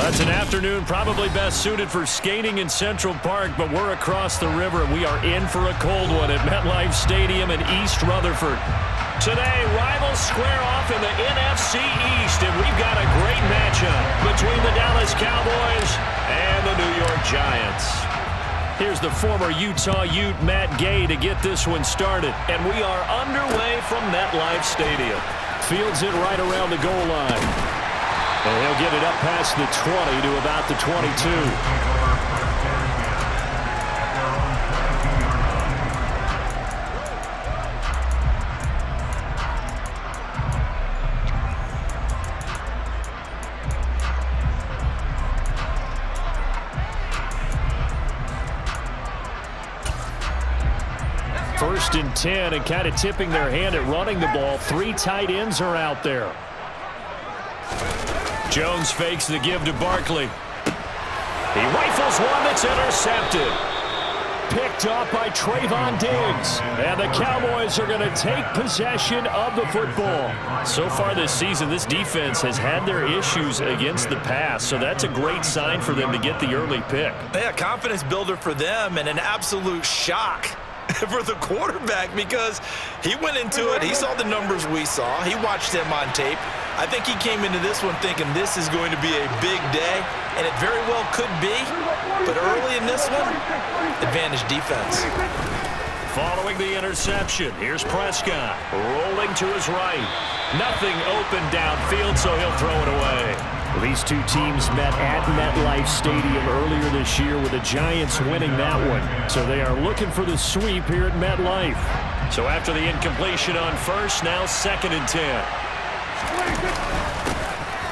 That's an afternoon probably best suited for skating in Central Park, but we're across the river, and we are in for a cold one at MetLife Stadium in East Rutherford. Today, rivals square off in the NFC East, and we've got a great matchup between the Dallas Cowboys and the New York Giants. Here's the former Utah Ute Matt Gay to get this one started, and we are underway from MetLife Stadium. Fields it right around the goal line. And he'll get it up past the 20 to about the 22. First and 10, and kind of tipping their hand at running the ball. 3 tight ends are out there. Jones fakes the give to Barkley. He rifles one that's intercepted. Picked off by Trayvon Diggs. And the Cowboys are going to take possession of the football. So far this season, this defense has had their issues against the pass, so that's a great sign for them to get the early pick. Yeah, confidence builder for them and an absolute shock for the quarterback because he went into it. He saw the numbers we saw. He watched them on tape. I think he came into this one thinking this is going to be a big day, and it very well could be. But early in this one, advantage defense. Following the interception, here's Prescott rolling to his right. Nothing open downfield, so he'll throw it away. These two teams met at MetLife Stadium earlier this year with the Giants winning that one. So they are looking for the sweep here at MetLife. So after the incompletion on first, now 2nd and 10.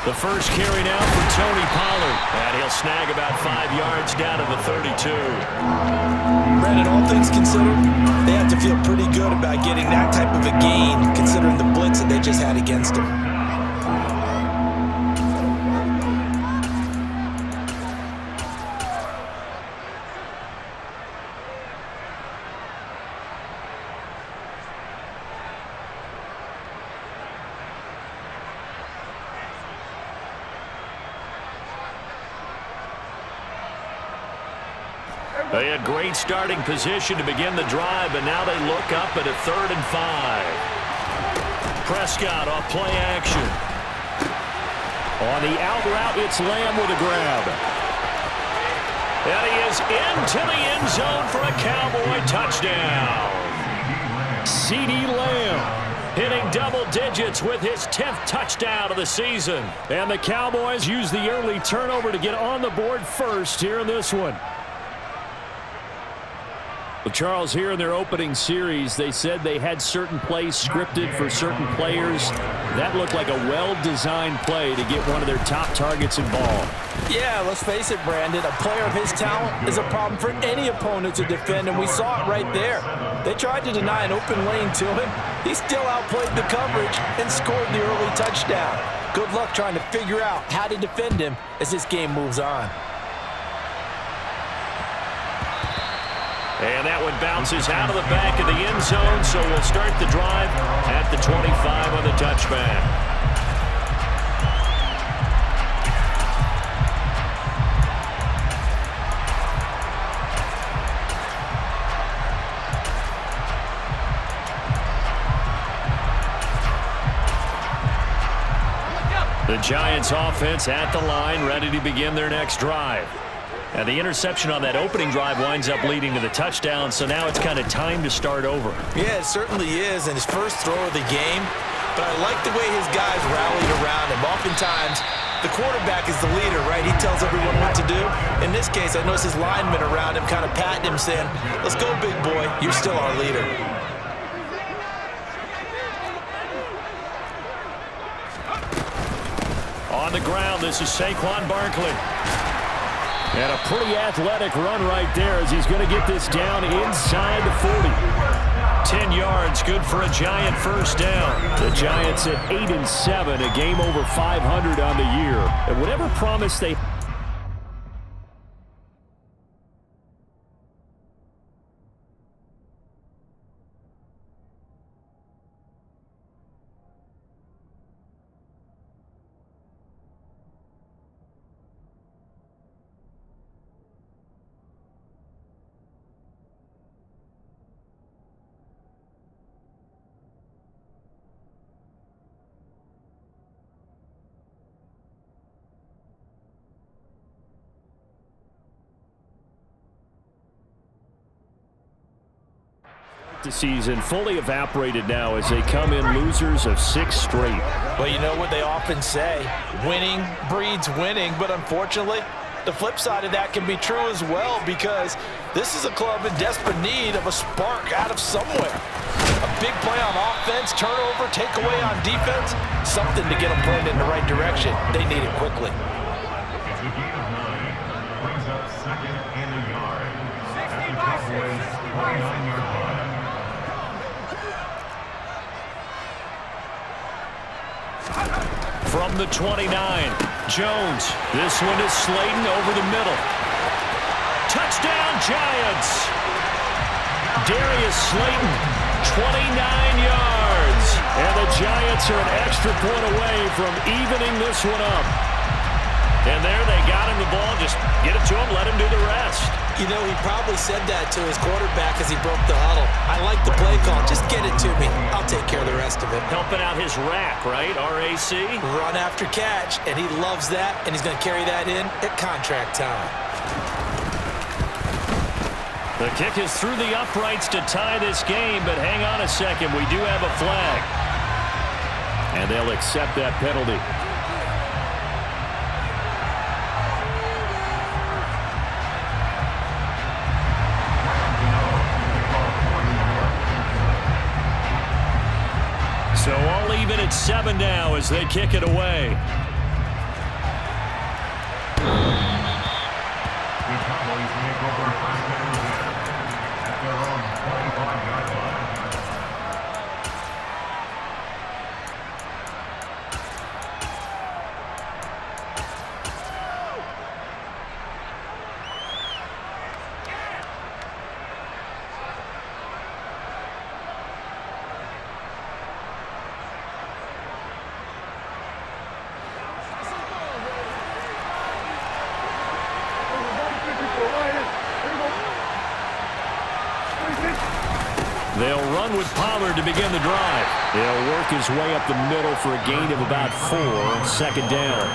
The first carry now for Tony Pollard. And he'll snag about 5 yards down to the 32. Brandon, all things considered, they have to feel pretty good about getting that type of a gain considering the blitz that they just had against them. They had great starting position to begin the drive, but now they look up at a 3rd and 5. Prescott off play action. On the out route, it's Lamb with a grab. And he is into the end zone for a Cowboy touchdown. CeeDee Lamb hitting double digits with his 10th touchdown of the season. And the Cowboys use the early turnover to get on the board first here in this one. Well, Charles, here in their opening series, they said they had certain plays scripted for certain players. That looked like a well-designed play to get one of their top targets involved. Yeah, let's face it, Brandon. A player of his talent is a problem for any opponent to defend, and we saw it right there. They tried to deny an open lane to him. He still outplayed the coverage and scored the early touchdown. Good luck trying to figure out how to defend him as this game moves on. And that one bounces out of the back of the end zone, so we'll start the drive at the 25 on the touchback. The Giants offense at the line, ready to begin their next drive. And the interception on that opening drive winds up leading to the touchdown, so now it's kind of time to start over. Yeah, it certainly is, and his first throw of the game. But I like the way his guys rallied around him. Oftentimes, the quarterback is the leader, right? He tells everyone what to do. In this case, I noticed his linemen around him kind of patting him, saying, "Let's go, big boy. You're still our leader." On the ground, this is Saquon Barkley. And a pretty athletic run right there as he's going to get this down inside the 40. 10 yards, good for a Giant first down. The Giants at 8-7, a game over 500 on the year. And whatever promise they The season fully evaporated now as they come in losers of 6 straight. Well, you know what they often say, winning breeds winning, but unfortunately, the flip side of that can be true as well, because this is a club in desperate need of a spark out of somewhere. A big play on offense, turnover, takeaway on defense, something to get them pointed in the right direction. They need it quickly. From the 29, Jones. This one is Slayton over the middle. Touchdown, Giants! Darius Slayton, 29 yards. And the Giants are an extra point away from evening this one up. And there they got him the ball. Just get it to him, let him do the rest. You know, he probably said that to his quarterback as he broke the huddle. I like the play call. Just get it to me. I'll take care of the rest of it. Helping out his rack, right? RAC? Run after catch, and he loves that, and he's going to carry that in at contract time. The kick is through the uprights to tie this game, but hang on a second. We do have a flag. And they'll accept that penalty. So all even at 7 now as they kick it away. They'll run with Pollard to begin the drive. He'll work his way up the middle for a gain of about 4, second down.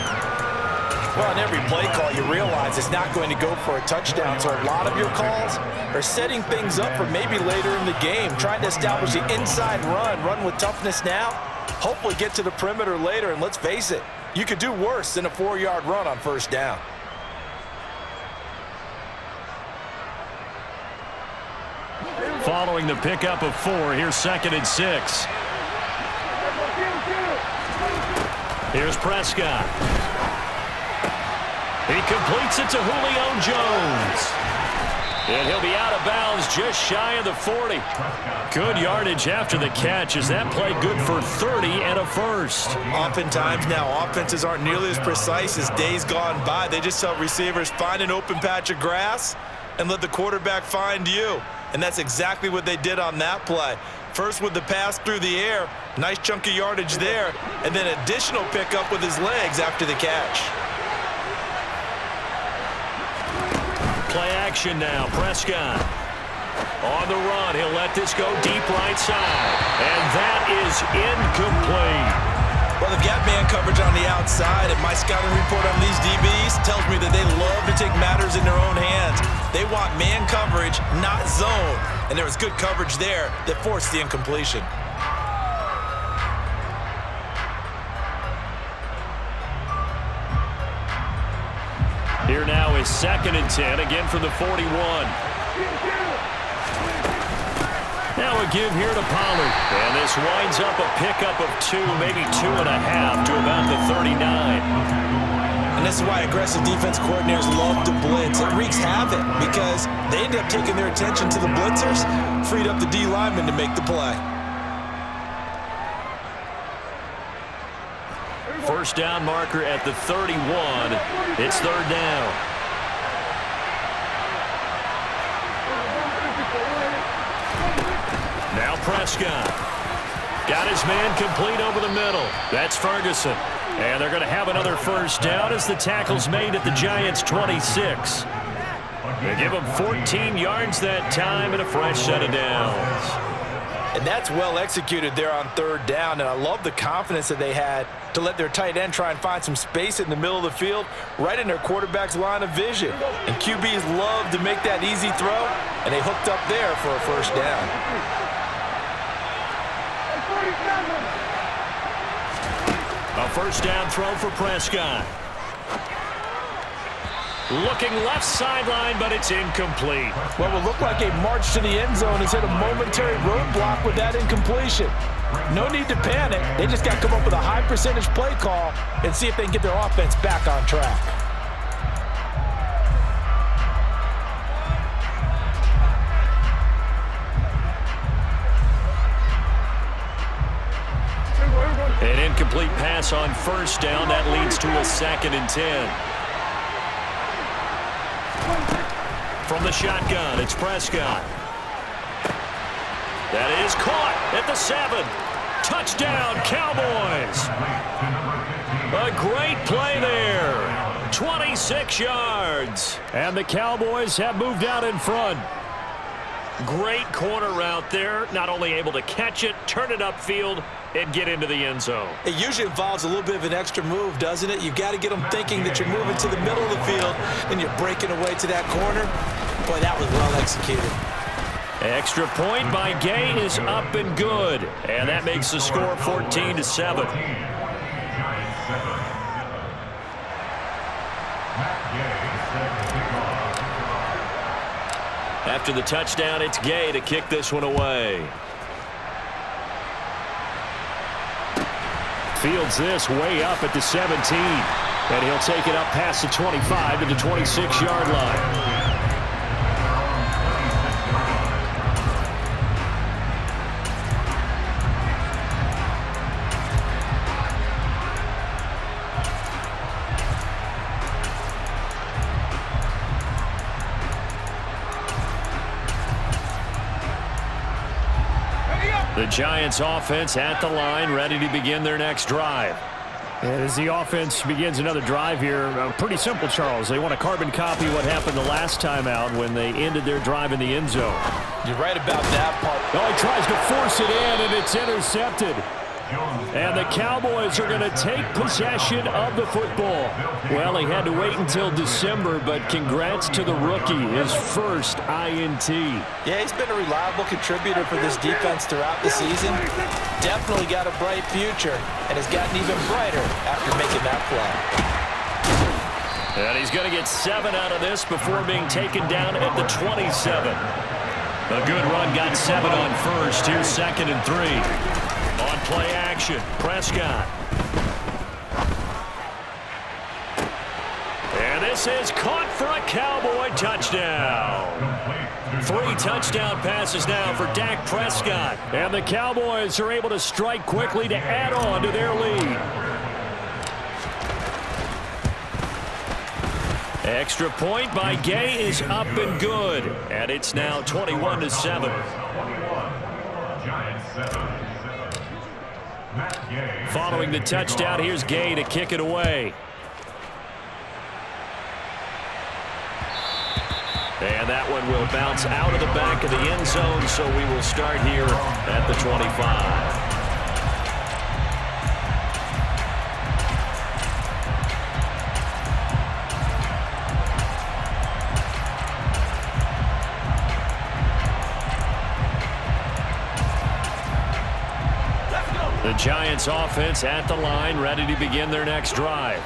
Well, in every play call, you realize it's not going to go for a touchdown, so a lot of your calls are setting things up for maybe later in the game, trying to establish the inside run with toughness now, hopefully get to the perimeter later, and let's face it, you could do worse than a 4-yard run on first down. Following the pickup of 4, here's 2nd and 6. Here's Prescott. He completes it to Julio Jones. And he'll be out of bounds just shy of the 40. Good yardage after the catch. Is that play good for 30 and a first? Oftentimes now, offenses aren't nearly as precise as days gone by. They just tell receivers, find an open patch of grass and let the quarterback find you. And that's exactly what they did on that play. First with the pass through the air, nice chunk of yardage there, and then additional pickup with his legs after the catch. Play action now, Prescott. On the run, he'll let this go deep right side. And that is incomplete. Well, they've got man coverage on the outside, and my scouting report on these DBs tells me that they love to take matters in their own hands. They want man coverage, not zone. And there was good coverage there that forced the incompletion. Here now is 2nd and 10, again from the 41. Now a give here to Pollard. And this winds up a pickup of 2, maybe 2.5 to about the 39. And this is why aggressive defense coordinators love to blitz. It wreaks havoc because they end up taking their attention to the blitzers, freed up the D lineman to make the play. First down marker at the 31. It's 3rd down. Now Prescott. Got his man complete over the middle. That's Ferguson. And they're going to have another first down as the tackle's made at the Giants' 26. They give them 14 yards that time and a fresh set of downs. And that's well executed there on 3rd down, and I love the confidence that they had to let their tight end try and find some space in the middle of the field, right in their quarterback's line of vision. And QBs love to make that easy throw, and they hooked up there for a first down. First down throw for Prescott. Looking left sideline, but it's incomplete. What will look like a march to the end zone has hit a momentary roadblock with that incompletion. No need to panic. They just got to come up with a high percentage play call and see if they can get their offense back on track. An incomplete pass on first down. That leads to a 2nd and 10. From the shotgun, it's Prescott. That is caught at the 7. Touchdown, Cowboys. A great play there. 26 yards. And the Cowboys have moved out in front. Great corner route there. Not only able to catch it, turn it upfield, and get into the end zone. It usually involves a little bit of an extra move, doesn't it? You've got to get them thinking that you're moving to the middle of the field and you're breaking away to that corner. Boy, that was well executed. Extra point by Gay is up and good. And that makes the score 14-7. After the touchdown, it's Gay to kick this one away. Fields this way up at the 17. And he'll take it up past the 25 to the 26-yard line. The Giants offense at the line, ready to begin their next drive. And as the offense begins another drive here, pretty simple, Charles. They want to carbon copy what happened the last time out when they ended their drive in the end zone. You're right about that part. Oh, he tries to force it in, and it's intercepted. And the Cowboys are going to take possession of the football. Well, he had to wait until December, but congrats to the rookie, his first INT. Yeah, he's been a reliable contributor for this defense throughout the season. Definitely got a bright future and has gotten even brighter after making that play. And he's going to get 7 out of this before being taken down at the 27. A good run, got 7 on first. Here's 2nd and 3. On play action, Prescott. And this is caught for a Cowboy touchdown. 3 touchdown passes now for Dak Prescott. And the Cowboys are able to strike quickly to add on to their lead. Extra point by Gay is up and good. And it's now 21-7. Following the touchdown, here's Gay to kick it away. And that one will bounce out of the back of the end zone, so we will start here at the 25. The Giants offense at the line, ready to begin their next drive.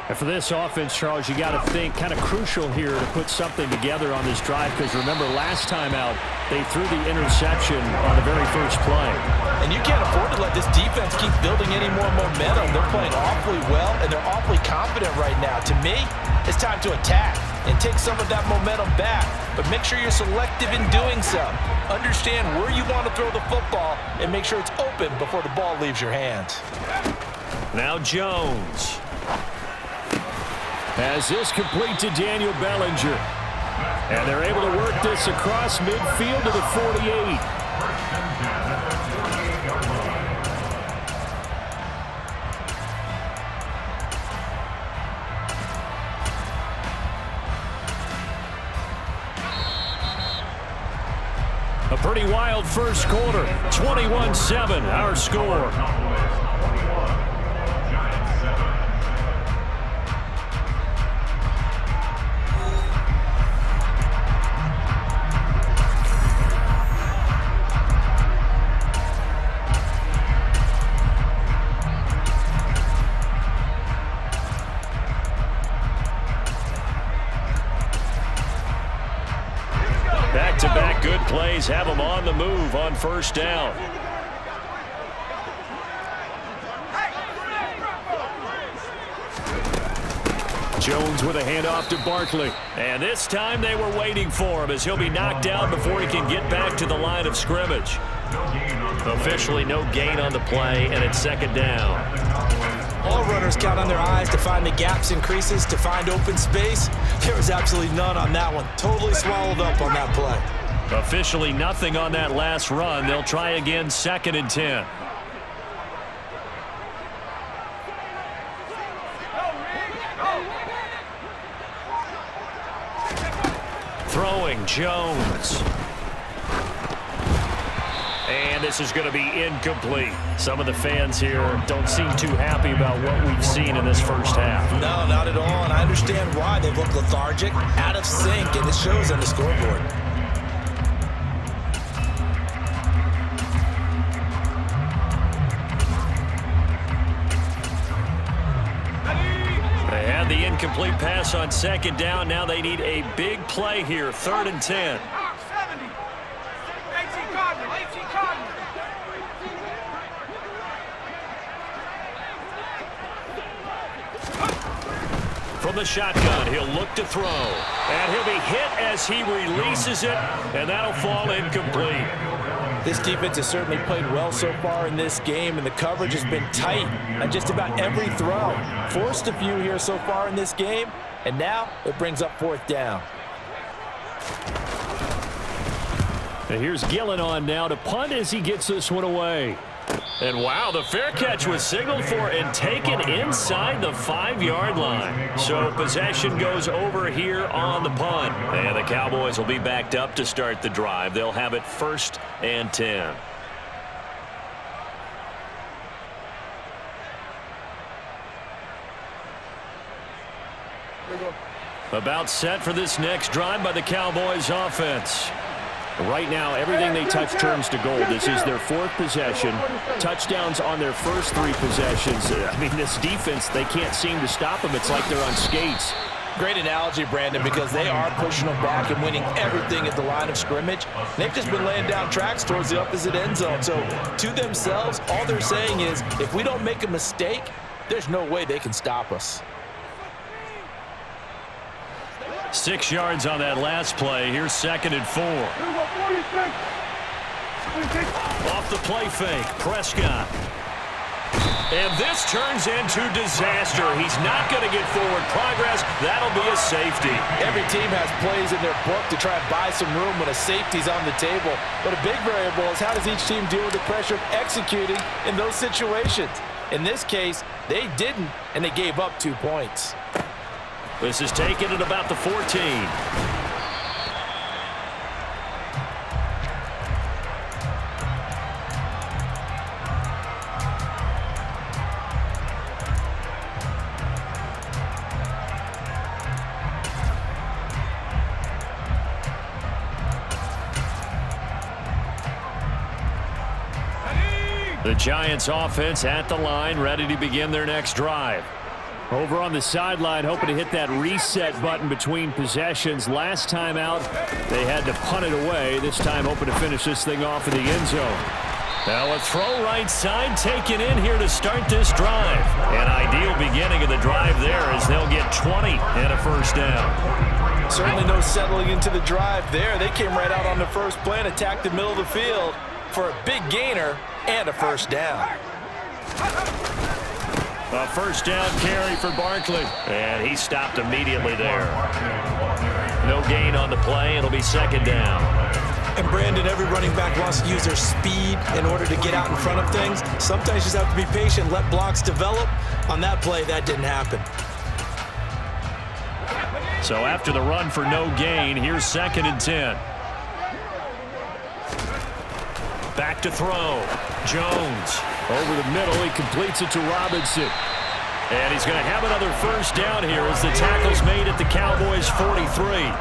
And for this offense, Charles, you got to think kind of crucial here to put something together on this drive, because remember last time out, they threw the interception on the very first play. And you can't afford to let this defense keep building any more momentum. They're playing awfully well, and they're awfully confident right now. To me, it's time to attack and take some of that momentum back, but make sure you're selective in doing so. Understand where you want to throw the football and make sure it's open before the ball leaves your hands. Now Jones. As this complete to Daniel Bellinger. And they're able to work this across midfield to the 48. A pretty wild first quarter. 21-7, our score. Back-to-back good plays have them on the move on first down. Jones with a handoff to Barkley. And this time they were waiting for him as he'll be knocked down before he can get back to the line of scrimmage. Officially no gain on the play, and it's second down. All runners count on their eyes to find the gaps and creases, to find open space. There was absolutely none on that one. Totally swallowed up on that play. Officially nothing on that last run. They'll try again, 2nd and 10. Throwing, Jones. And this is going to be incomplete. Some of the fans here don't seem too happy about what we've seen in this first half. No, not at all, and I understand why. They look lethargic, out of sync, and it shows on the scoreboard. They had the incomplete pass on 2nd down. Now they need a big play here, 3rd and 10. From the shotgun, he'll look to throw. And he'll be hit as he releases it, and that'll fall incomplete. This defense has certainly played well so far in this game, and the coverage has been tight on just about every throw. Forced a few here so far in this game, and now it brings up 4th down. And here's Gillen on now to punt as he gets this one away. And wow, the fair catch was signaled for and taken inside the 5-yard line. So possession goes over here on the punt. And the Cowboys will be backed up to start the drive. They'll have it 1st and 10. About set for this next drive by the Cowboys offense. Right now, everything they touch turns to gold. This is their 4th possession. Touchdowns on their first 3 possessions. I mean, this defense, they can't seem to stop them. It's like they're on skates. Great analogy, Brandon, because they are pushing them back and winning everything at the line of scrimmage. They've just been laying down tracks towards the opposite end zone. So, to themselves, all they're saying is, if we don't make a mistake, there's no way they can stop us. 6 yards on that last play. Here's 2nd and 4. Off the play fake, Prescott. And this turns into disaster. He's not going to get forward progress. That'll be a safety. Every team has plays in their book to try and buy some room when a safety's on the table. But a big variable is how does each team deal with the pressure of executing in those situations? In this case, they didn't, and they gave up 2 points. This is taken at about the 14. The Giants offense at the line, ready to begin their next drive. Over on the sideline, hoping to hit that reset button between possessions. Last time out, they had to punt it away. This time, hoping to finish this thing off in the end zone. Now a throw right side taken in here to start this drive. An ideal beginning of the drive there as they'll get 20 and a 1st down. Certainly no settling into the drive there. They came right out on the first play and attacked the middle of the field for a big gainer and a 1st down. A 1st down carry for Barkley. And he stopped immediately there. No gain on the play. It'll be 2nd down. And Brandon, every running back wants to use their speed in order to get out in front of things. Sometimes you just have to be patient, let blocks develop. On that play, that didn't happen. So after the run for no gain, here's 2nd and 10. Back to throw. Jones. Over the middle, he completes it to Robinson. And he's going to have another 1st down here as the tackle's made at the Cowboys' 43.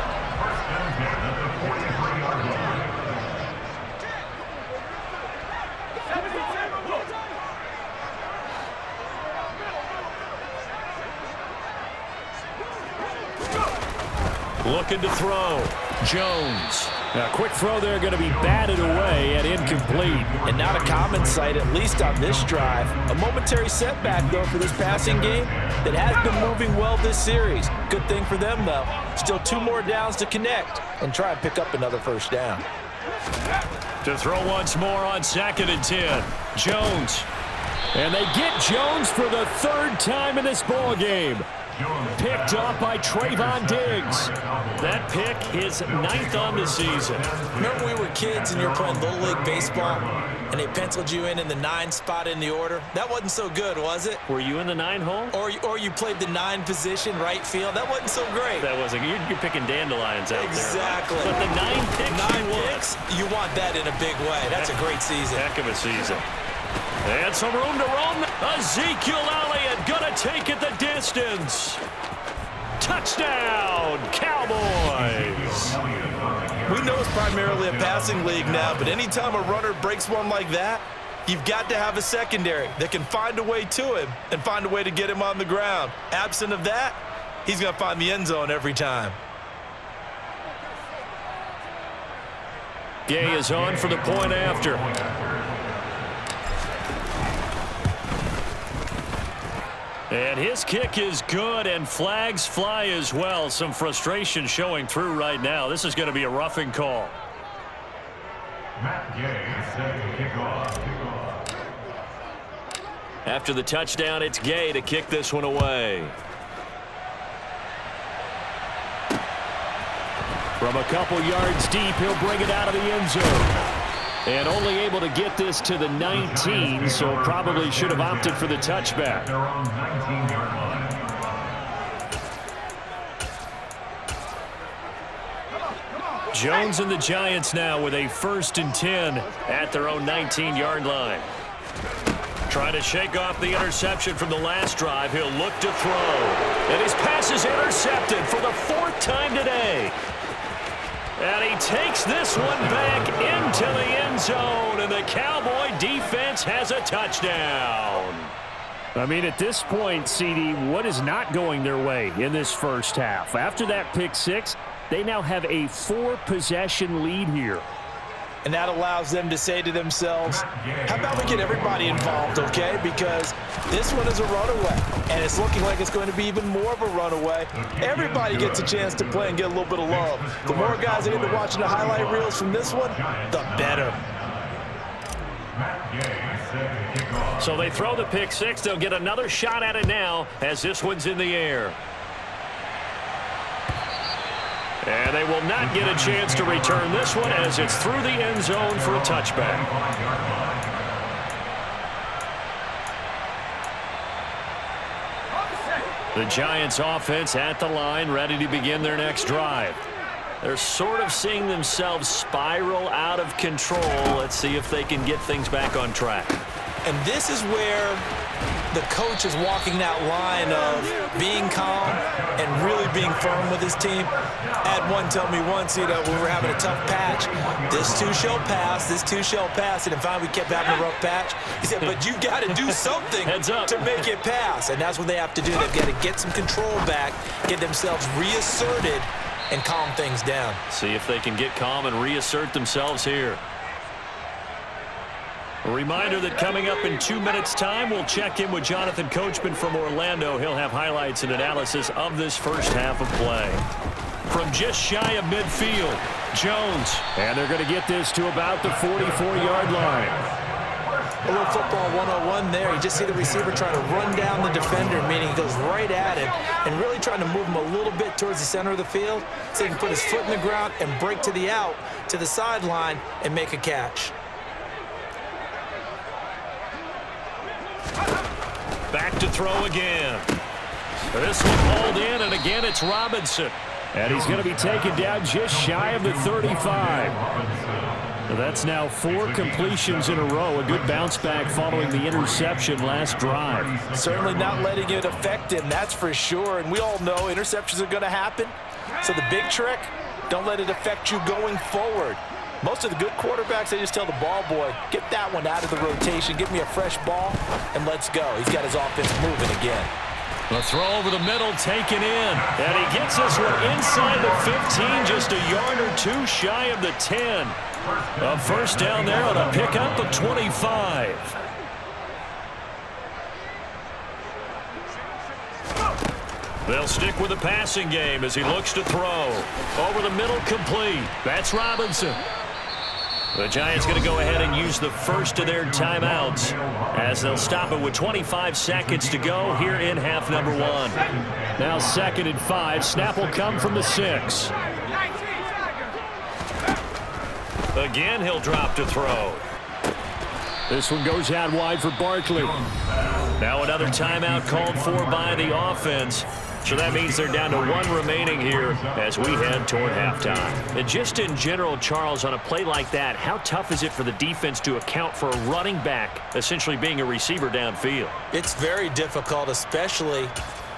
Looking to throw. Jones. A quick throw there going to be batted away and incomplete. And not a common sight, at least on this drive. A momentary setback, though, for this passing game that has been moving well this series. Good thing for them, though. Still 2 more downs to connect and try and pick up another first down. To throw once more on 2nd and 10. Jones. And they get Jones for the 3rd time in this ball game. Picked off by Trayvon Diggs. That pick is 9th on the season. Remember we were kids and you were playing Little League Baseball and they penciled you in the 9 spot in the order? That wasn't so good, was it? Were you in the 9 hole? Or you played the 9 position, right field? That wasn't so great. That wasn't. You're picking dandelions out exactly. there. But the 9 picks, 9 picks, you want that in a big way. That's a great season. Heck of a season. And some room to run. Ezekiel Elliott gonna take it the distance. Touchdown, Cowboys. We know it's primarily a passing league now, but anytime a runner breaks one like that, you've got to have a secondary that can find a way to him and find a way to get him on the ground. Absent of that, he's going to find the end zone every time. Gay is on for the point after. And his kick is good, and flags fly as well. Some frustration showing through right now. This is going to be a roughing call. After the touchdown, it's Gay to kick this one away. From a couple yards deep, he'll bring it out of the end zone. And only able to get this to the 19, so probably should have opted for the touchback. Jones and the Giants now with a 1st and 10 at their own 19-yard line. Trying to shake off the interception from the last drive. He'll look to throw. And his pass is intercepted for the 4th time today. And he takes this one back into the end zone, and the Cowboy defense has a touchdown. I mean, at this point, CD, what is not going their way in this first half? After that pick 6, they now have a 4-possession lead here. And that allows them to say to themselves, how about we get everybody involved, okay? Because this one is a runaway, and it's looking like it's going to be even more of a runaway. Everybody gets a chance to play and get a little bit of love. The more guys that end up watching the highlight reels from this one, the better. So they throw the pick 6. They'll get another shot at it now as this one's in the air. And they will not get a chance to return this one as it's through the end zone for a touchback. The Giants offense at the line, ready to begin their next drive. They're sort of seeing themselves spiral out of control. Let's see if they can get things back on track. And this is where the coach is walking that line of being calm and really being firm with his team. I had one tell me once, when we were having a tough patch, this too shall pass, this too shall pass. And finally we kept having a rough patch. He said, but you got to do something to make it pass. And that's what they have to do. They've got to get some control back, get themselves reasserted, and calm things down. See if they can get calm and reassert themselves here. A reminder that coming up in 2 minutes' time, we'll check in with Jonathan Coachman from Orlando. He'll have highlights and analysis of this first half of play. From just shy of midfield, Jones. And they're going to get this to about the 44-yard line. A little football 101 there. You just see the receiver trying to run down the defender, meaning he goes right at him and really trying to move him a little bit towards the center of the field so he can put his foot in the ground and break to the out, to the sideline, and make a catch. Back to throw again. This one hauled in, and again it's Robinson. And he's going to be taken down just shy of the 35. That's now 4 completions in a row. A good bounce back following the interception last drive. Certainly not letting it affect him, that's for sure. And we all know interceptions are going to happen. So the big trick, don't let it affect you going forward. Most of the good quarterbacks, they just tell the ball boy, get that one out of the rotation, give me a fresh ball, and let's go. He's got his offense moving again. The throw over the middle taken in. And he gets this one inside the 15, just a yard or two shy of the 10. A first down there on a pickup of 25. They'll stick with the passing game as he looks to throw. Over the middle, complete. That's Robinson. The Giants going to go ahead and use the first of their timeouts as they'll stop it with 25 seconds to go here in half number 1. Now 2nd and 5. Snap will come from the 6. Again, he'll drop to throw. This one goes out wide for Barkley. Now another timeout called for by the offense. So that means they're down to 1 remaining here as we head toward halftime. And just in general, Charles, on a play like that, how tough is it for the defense to account for a running back essentially being a receiver downfield? It's very difficult, especially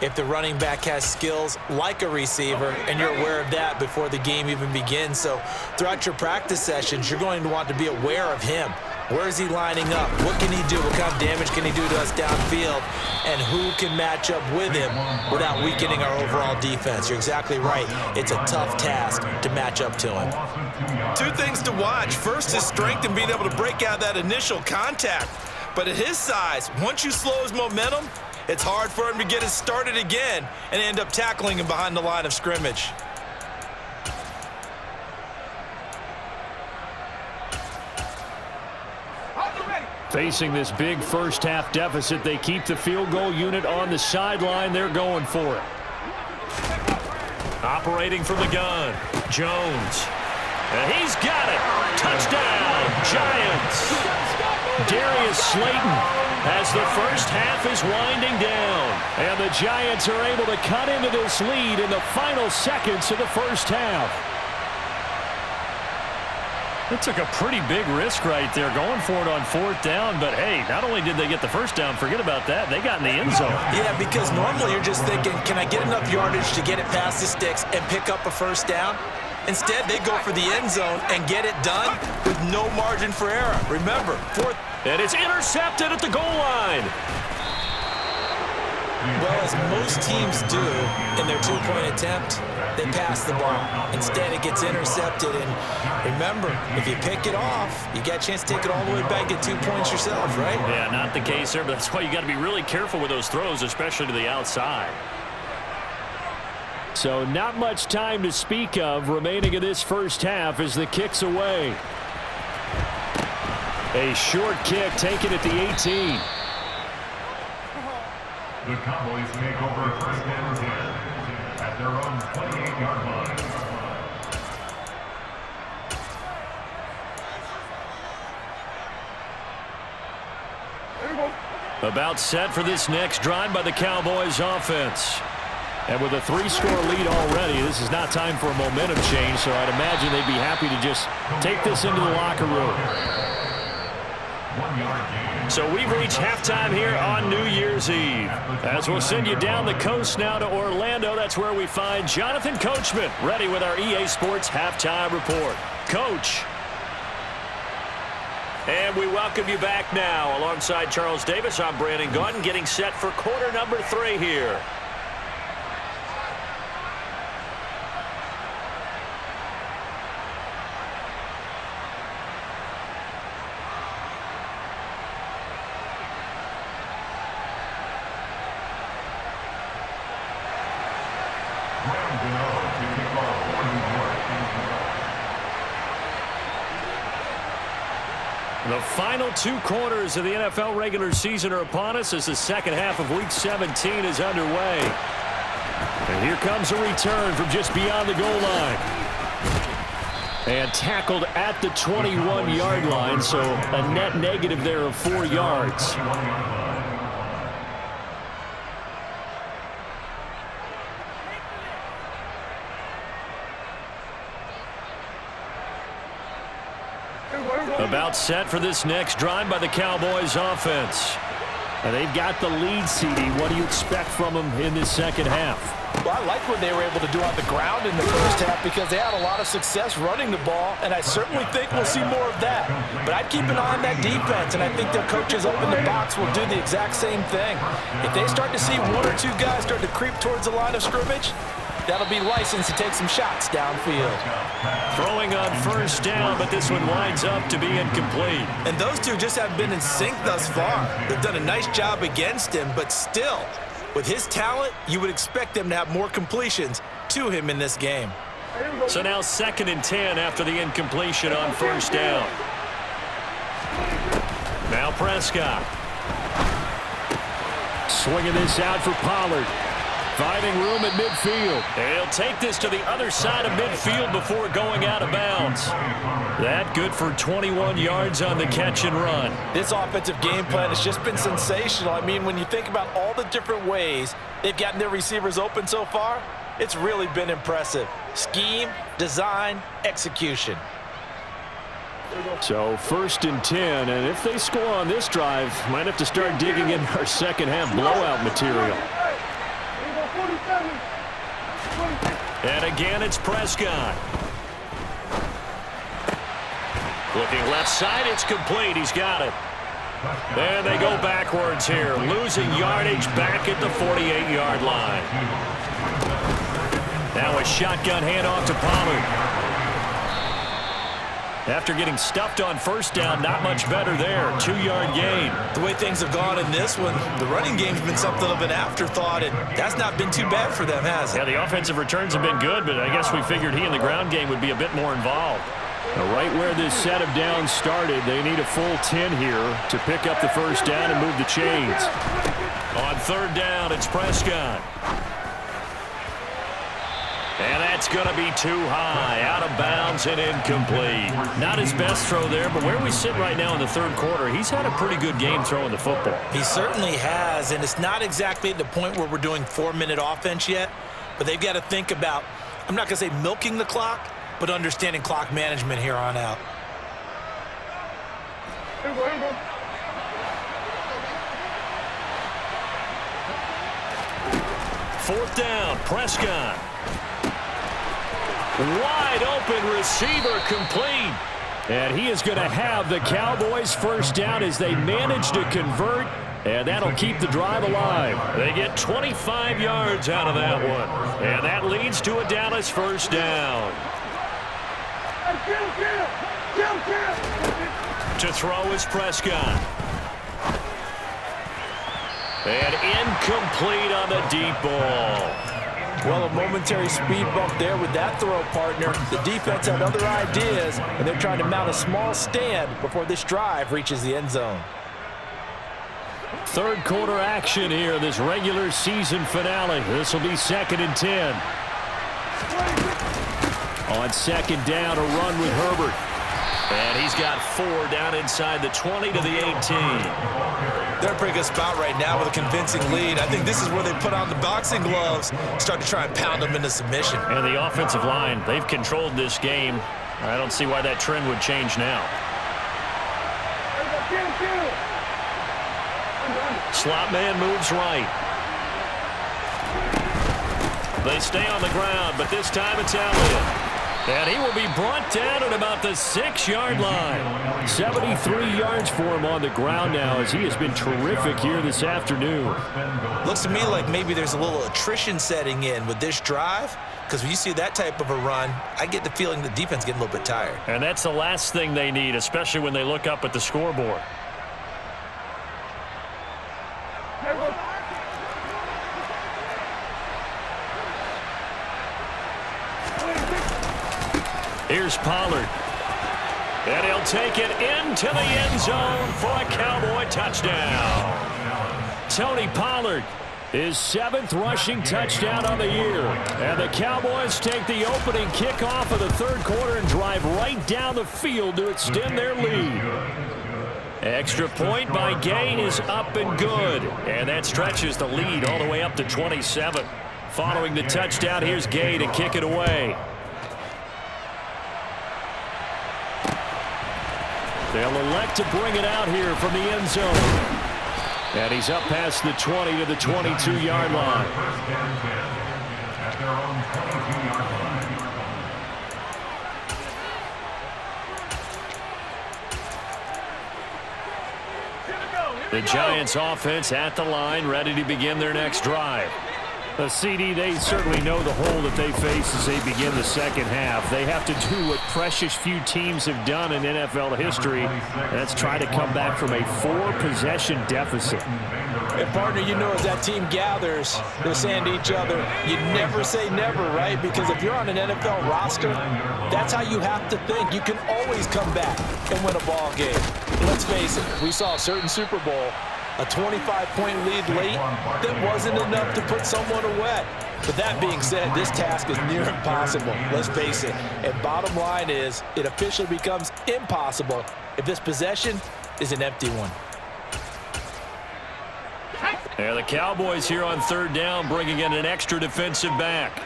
if the running back has skills like a receiver and you're aware of that before the game even begins. So throughout your practice sessions, you're going to want to be aware of him. Where is he lining up? What can he do? What kind of damage can he do to us downfield? And who can match up with him without weakening our overall defense? You're exactly right. It's a tough task to match up to him. 2 things to watch. First, his strength and being able to break out that initial contact. But at his size, once you slow his momentum, it's hard for him to get it started again and end up tackling him behind the line of scrimmage. Facing this big first-half deficit, they keep the field goal unit on the sideline. They're going for it. Operating from the gun, Jones. And he's got it. Touchdown, Giants. Darius Slayton as the first half is winding down. And the Giants are able to cut into this lead in the final seconds of the first half. They took a pretty big risk right there going for it on 4th down. But, hey, not only did they get the first down, forget about that, they got in the end zone. Yeah, because normally you're just thinking, can I get enough yardage to get it past the sticks and pick up a first down? Instead, they go for the end zone and get it done with no margin for error. Remember, 4th. And it's intercepted at the goal line. Well, as most teams do in their 2-point attempt, they pass the ball. Instead, it gets intercepted. And remember, if you pick it off, you get a chance to take it all the way back, get 2 points yourself, right? Yeah, not the case there, but that's why you got to be really careful with those throws, especially to the outside. So not much time to speak of remaining in this first half as the kick's away. A short kick taken at the 18. The Cowboys take over 1st and 10 at their own 28-yard line. About set for this next drive by the Cowboys offense. And with a 3-score lead already, this is not time for a momentum change, so I'd imagine they'd be happy to just take this into the locker room. 1 yard gain. So we've reached halftime here on New Year's Eve. As we'll send you down the coast now to Orlando, that's where we find Jonathan Coachman, ready with our EA Sports Halftime Report. Coach. And we welcome you back now. Alongside Charles Davis, I'm Brandon Gaudin, getting set for quarter number 3 here. The final 2 quarters of the NFL regular season are upon us as the second half of Week 17 is underway. And here comes a return from just beyond the goal line. And tackled at the 21-yard line, so a net negative there of 4 yards. About set for this next drive by the Cowboys offense. And they've got the lead, CD. What do you expect from them in this second half? Well, I like what they were able to do on the ground in the first half because they had a lot of success running the ball, and I certainly think we'll see more of that. But I'd keep an eye on that defense, and I think their coaches up in the box will do the exact same thing. If they start to see one or two guys start to creep towards the line of scrimmage, that'll be license to take some shots downfield. Throwing on first down, but this one winds up to be incomplete. And those two just haven't been in sync thus far. They've done a nice job against him, but still, with his talent, you would expect them to have more completions to him in this game. So now 2nd and 10 after the incompletion on first down. Now Prescott. Swinging this out for Pollard. Finding room at midfield. He'll take this to the other side of midfield before going out of bounds. That good for 21 yards on the catch and run. This offensive game plan has just been sensational. I mean, when you think about all the different ways they've gotten their receivers open so far, it's really been impressive. Scheme, design, execution. So 1st and 10, and if they score on this drive, might have to start digging in our second half blowout material. And again, it's Prescott. Looking left side, it's complete. He's got it. And they go backwards here, losing yardage back at the 48-yard line. Now a shotgun handoff to Pollard. After getting stuffed on first down, not much better there. 2-yard gain. The way things have gone in this one, the running game's been something of an afterthought, and that's not been too bad for them, has it? Yeah, the offensive returns have been good, but I guess we figured he in the ground game would be a bit more involved. Now, right where this set of downs started, they need a full 10 here to pick up the first down and move the chains. On 3rd down, it's Prescott. And that's going to be too high, out of bounds and incomplete. Not his best throw there, but where we sit right now in the 3rd quarter, he's had a pretty good game throwing the football. He certainly has, and it's not exactly at the point where we're doing 4-minute offense yet, but they've got to think about, I'm not going to say milking the clock, but understanding clock management here on out. Fourth down, Prescott. Wide open receiver complete. And he is going to have the Cowboys first down as they manage to convert, and that'll keep the drive alive. They get 25 yards out of that one. And that leads to a Dallas first down. To throw is Prescott. And incomplete on the deep ball. Well, a momentary speed bump there with that throw, partner. The defense had other ideas, and they're trying to mount a small stand before this drive reaches the end zone. 3rd quarter action here, this regular season finale. This will be 2nd and 10. On 2nd down, a run with Herbert. And he's got 4 down inside the 20 to the 18. They're in a pretty good spot right now with a convincing lead. I think this is where they put on the boxing gloves, start to try and pound them into submission. And the offensive line, they've controlled this game. I don't see why that trend would change now. Slot man moves right. They stay on the ground, but this time it's Elliott. And he will be brought down at about the 6-yard line. 73 yards for him on the ground now as he has been terrific here this afternoon. Looks to me like maybe there's a little attrition setting in with this drive, because when you see that type of a run, I get the feeling the defense getting a little bit tired. And that's the last thing they need, especially when they look up at the scoreboard. Here's Pollard. And he'll take it into the end zone for a Cowboy touchdown. Tony Pollard, his 7th rushing touchdown on the year. And the Cowboys take the opening kickoff of the 3rd quarter and drive right down the field to extend their lead. Extra point by Gay is up and good. And that stretches the lead all the way up to 27. Following the touchdown, here's Gay to kick it away. They'll elect to bring it out here from the end zone. And he's up past the 20 to the 22-yard line. First and 10 at their own 22-yard line. The Giants offense at the line, ready to begin their next drive. The CD, they certainly know the hole that they face as they begin the second half. They have to do what precious few teams have done in NFL history. That's try to come back from a 4-possession deficit. And partner, you know, as that team gathers, they're saying to each other, you never say never, right? Because if you're on an NFL roster, that's how you have to think. You can always come back and win a ball game. Let's face it, we saw a certain Super Bowl, a 25-point lead late that wasn't enough to put someone away. But that being said, this task is near impossible. Let's face it. And bottom line is, it officially becomes impossible if this possession is an empty one. Yeah, the Cowboys here on third down, bringing in an extra defensive back.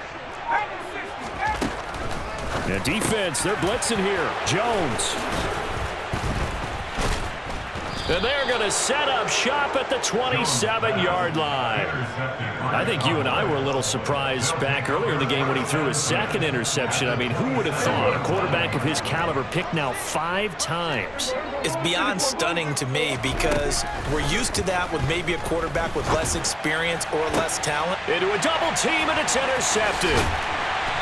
The defense, they're blitzing here. Jones. And they're going to set up shop at the 27-yard line. I think you and I were a little surprised back earlier in the game when he threw his second interception. I mean, who would have thought a quarterback of his caliber picked now 5 times? It's beyond stunning to me because we're used to that with maybe a quarterback with less experience or less talent. Into a double team, and it's intercepted.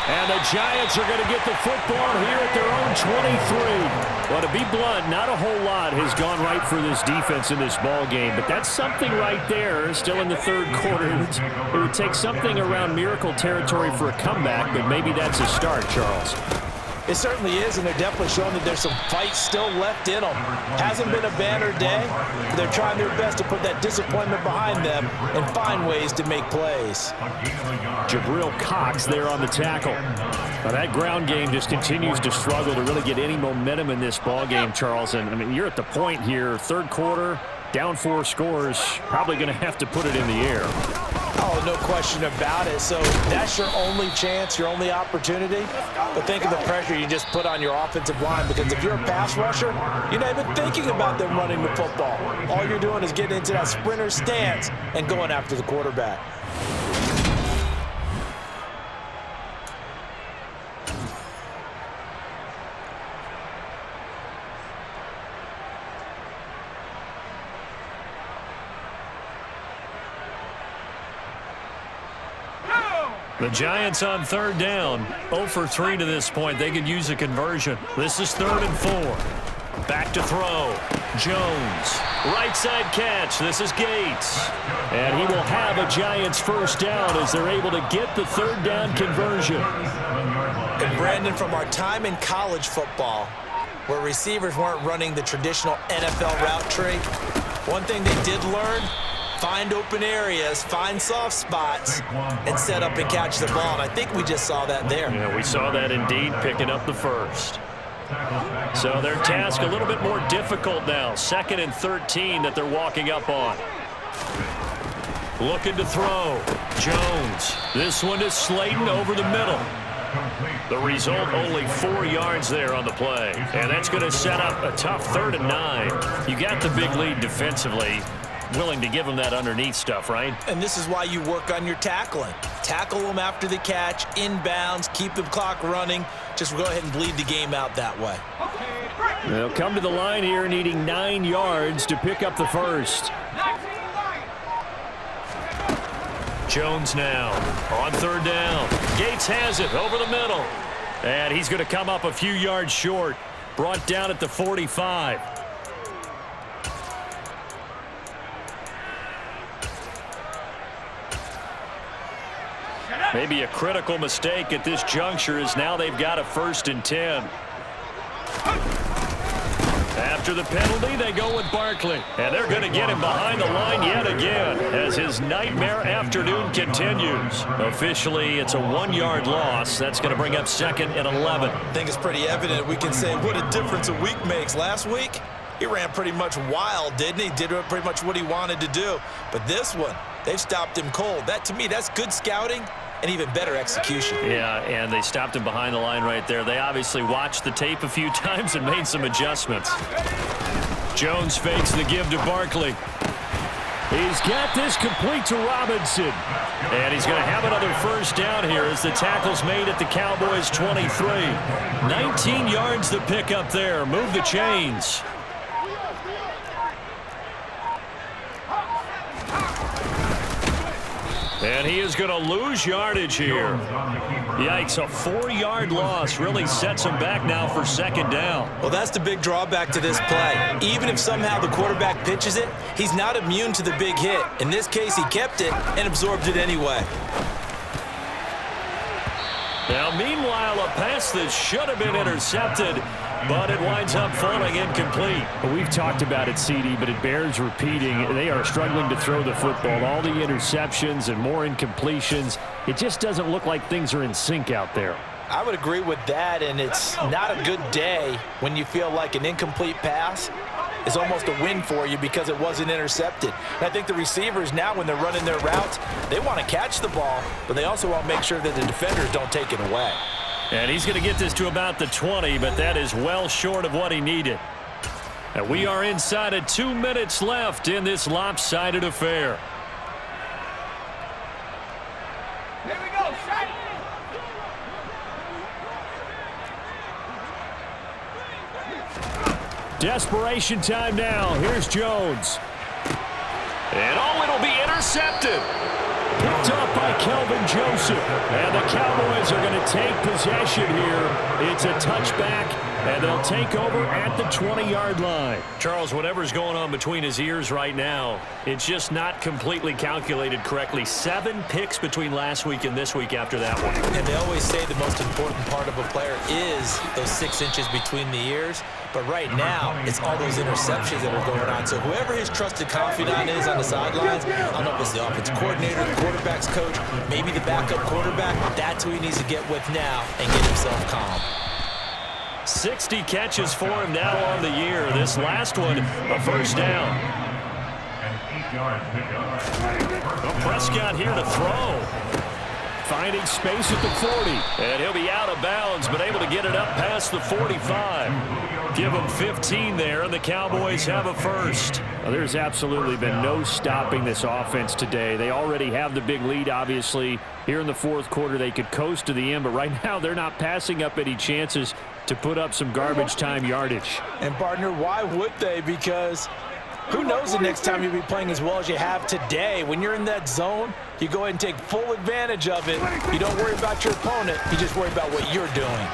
And the Giants are going to get the football here at their own 23. Well, to be blunt, not a whole lot has gone right for this defense in this ball game, but that's something right there. Still in the third quarter, it would take something around miracle territory for a comeback, but maybe that's a start, Charles. It certainly is, and they're definitely showing that there's some fight still left in them. Hasn't been a banner day. They're trying their best to put that disappointment behind them and find ways to make plays. Jabril Cox there on the tackle. Now that ground game just continues to struggle to really get any momentum in this ball game, Charles. And I mean, you're at the point here, third quarter, down 4 scores, probably going to have to put it in the air. Oh, no question about it. So that's your only chance, your only opportunity. But think of the pressure you just put on your offensive line, because if you're a pass rusher, you're not even thinking about them running the football. All you're doing is getting into that sprinter stance and going after the quarterback. The Giants on third down, 0 for 3 to this point. They could use a conversion. This is 3rd and 4. Back to throw. Jones. Right side catch. This is Gates. And he will have a Giants first down as they're able to get the third down conversion. And Brandon, from our time in college football, where receivers weren't running the traditional NFL route tree, one thing they did learn: find open areas, find soft spots, and set up and catch the ball. And I think we just saw that there. Yeah, we saw that indeed, picking up the first. So their task a little bit more difficult now. 2nd and 13 that they're walking up on. Looking to throw. Jones. This one is Slayton over the middle. The result, only 4 yards there on the play. And that's going to set up a tough 3rd and 9. You got the big lead defensively. Willing to give them that underneath stuff, right? And this is why you work on your tackling. Tackle them after the catch, inbounds, keep the clock running. Just go ahead and bleed the game out that way. They'll come to the line here needing 9 yards to pick up the first. Jones now on third down. Gates has it over the middle. And he's going to come up a few yards short. Brought down at the 45. Maybe a critical mistake at this juncture, as now they've got a 1st and 10. After the penalty, they go with Barkley. And they're going to get him behind the line yet again as his nightmare afternoon continues. Officially, it's a 1-yard loss. That's going to bring up 2nd and 11. I think it's pretty evident. We can say what a difference a week makes. Last week, he ran pretty much wild, didn't he? Did pretty much what he wanted to do. But this one, they've stopped him cold. That, to me, that's good scouting and even better execution. Yeah, and they stopped him behind the line right there. They obviously watched the tape a few times and made some adjustments. Jones fakes the give to Barkley. He's got this complete to Robinson. And he's going to have another first down here as the tackle's made at the Cowboys' 23. 19 yards to pick up there. Move the chains. And he is going to lose yardage here. Yikes, a 4-yard loss really sets him back now for second down. Well, that's the big drawback to this play. Even if somehow the quarterback pitches it, he's not immune to the big hit. In this case, he kept it and absorbed it anyway. Now, meanwhile, a pass that should have been intercepted, but it winds up falling incomplete. Well, we've talked about it, CD, but it bears repeating. They are struggling to throw the football. All the interceptions and more incompletions. It just doesn't look like things are in sync out there. I would agree with that, and it's not a good day when you feel like an incomplete pass is almost a win for you because it wasn't intercepted. And I think the receivers now, when they're running their routes, they want to catch the ball, but they also want to make sure that the defenders don't take it away. And he's going to get this to about the 20, but that is well short of what he needed. And we are inside of 2 minutes left in this lopsided affair. Here we go, shot. Desperation time now. Here's Jones. And it'll be intercepted. Picked up by Kelvin Joseph. And the Cowboys are going to take possession here. It's a touchback, and they'll take over at the 20-yard line. Charles, whatever's going on between his ears right now, it's just not completely calculated correctly. 7 picks between last week and this week after that one. And they always say the most important part of a player is those 6 inches between the ears. But right now, it's all those interceptions that are going on. So whoever his trusted confidant is on the sidelines, I don't know if it's the offensive coordinator, the quarterback's coach, maybe the backup quarterback, that's who he needs to get with now and get himself calm. 60 catches for him now on the year. This last one, a first down. Prescott here to throw. Finding space at the 40. And he'll be out of bounds, but able to get it up past the 45. Give him 15 there, and the Cowboys have a first. Well, there's absolutely been no stopping this offense today. They already have the big lead, obviously. Here in the fourth quarter, they could coast to the end, but right now they're not passing up any chances to put up some garbage time yardage. And, partner, why would they? Because who knows the next time you'll be playing as well as you have today. When you're in that zone, you go ahead and take full advantage of it. You don't worry about your opponent. You just worry about what you're doing.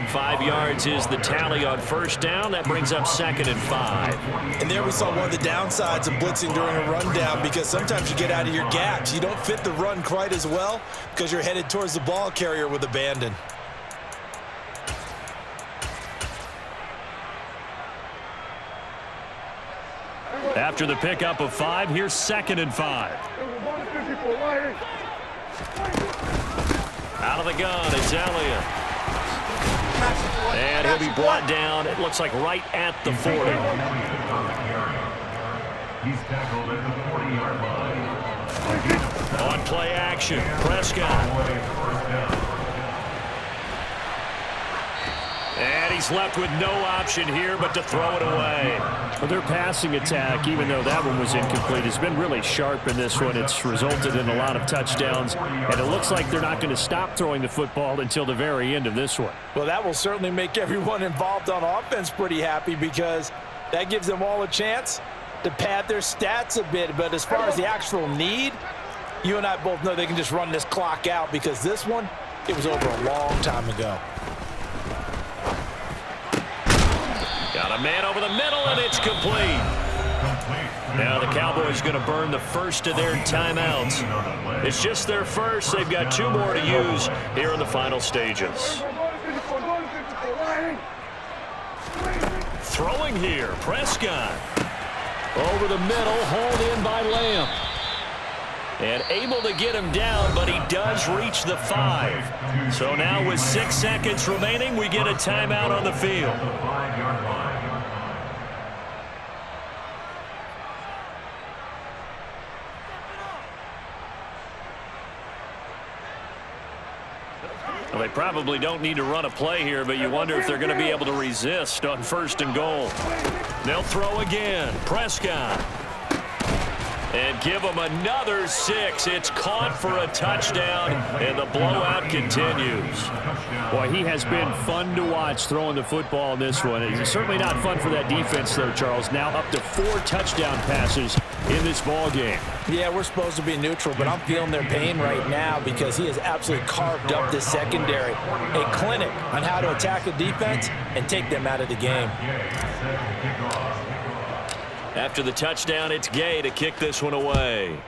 5 yards is the tally on first down. That brings up 2nd and 5. And there we saw one of the downsides of blitzing during a rundown, because sometimes you get out of your gaps. You don't fit the run quite as well because you're headed towards the ball carrier with abandon. After the pickup of 5, here's 2nd and 5. Out of the gun, it's Elliott. And he'll be brought down, it looks like right at the 40. He's tackled at the 40-yard line. On play action, Prescott. And he's left with no option here but to throw it away. Well, their passing attack, even though that one was incomplete, has been really sharp in this one. It's resulted in a lot of touchdowns, and it looks like they're not going to stop throwing the football until the very end of this one. Well, that will certainly make everyone involved on offense pretty happy, because that gives them all a chance to pad their stats a bit. But as far as the actual need, you and I both know they can just run this clock out, because this one, it was over a long time ago. Got a man over the middle, and it's complete. Now the Cowboys going to burn the first of their timeouts. It's just their first. They've got 2 more to use here in the final stages. Throwing here, Prescott. Over the middle, hauled in by Lamb. And able to get him down, but he does reach the 5. So now with 6 seconds remaining, we get a timeout on the field. Well, they probably don't need to run a play here, but you wonder if they're going to be able to resist on 1st and goal. They'll throw again. Prescott. And give them another 6. It's caught for a touchdown, and the blowout continues. Boy, he has been fun to watch throwing the football in this one. It's certainly not fun for that defense, though, Charles. Now up to 4 touchdown passes in this ball game. Yeah, we're supposed to be neutral, but I'm feeling their pain right now because he has absolutely carved up this secondary. A clinic on how to attack a defense and take them out of the game. After the touchdown, it's Gay to kick this one away.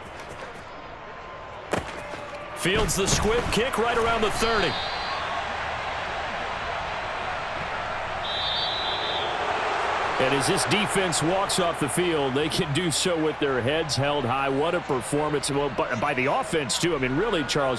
Fields the squib kick right around the 30. And as this defense walks off the field, they can do so with their heads held high. What a performance. Well, by the offense, too. I mean, really, Charles, just